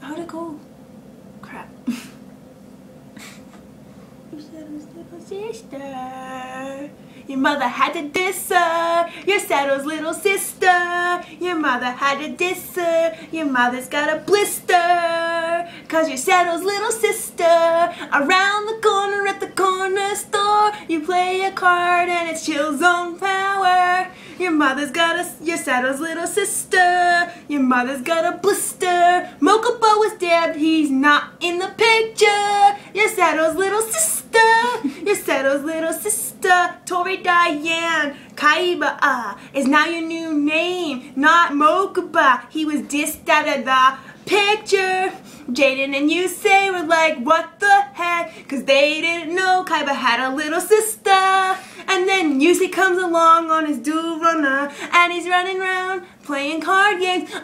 How'd it go? Crap. Your Sato's little sister. Your mother had to diss her. Your Sato's little sister. Your mother had to diss her. Your mother's got a blister. Cause you're Sato's little sister. Around the corner at the corner store, you play a card and it's chill zone power. Your mother's got your Sato's little sister. Your mother's got a blister. Mokuba was dead, he's not in the picture. Your Sato's little sister. Your Sato's little sister. Tori Diane Kaiba is now your new name. Not Mokuba, he was dissed out of the picture. Jaden and Yusei were like, what the heck? Cause they didn't know Kaiba had a little sister. And then Yusei comes along on his dual runner and he's running around playing card games on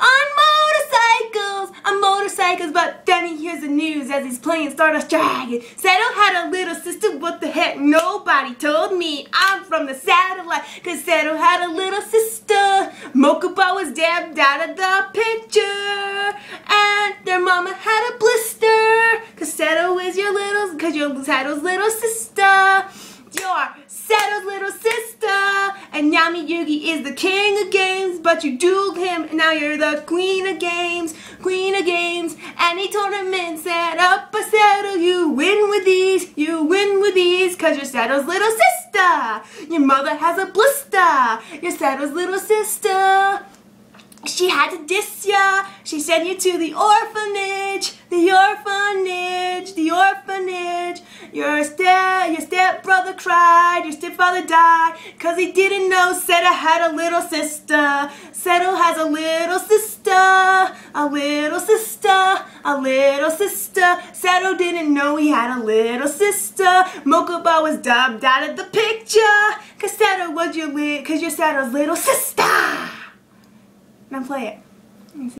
motorcycles, but then he hears the news as he's playing Stardust Dragon. Sato had a little sister, what the heck? Nobody told me. I'm from the satellite, cause Sato had a little sister. Mokuba was dabbed out of the picture, and their mama had a blister, cause Sato is your little, cause you're Sato's little sister. You're Sato's little sister, and Yami Yugi is the king of games, but you dueled him, and now you're the queen of games, Any tournament set up by Sato, you win with these, cause you're Sato's little sister. Your mother has a blister, you're Sato's little sister. She had to diss ya. She sent you to the orphanage. Your stepbrother cried. Your stepfather died. Cause he didn't know Sato had a little sister. Sato has a little sister. Sato didn't know he had a little sister. Mokuba was dubbed out of the picture. Cause you're Sato's little sister. Now play it.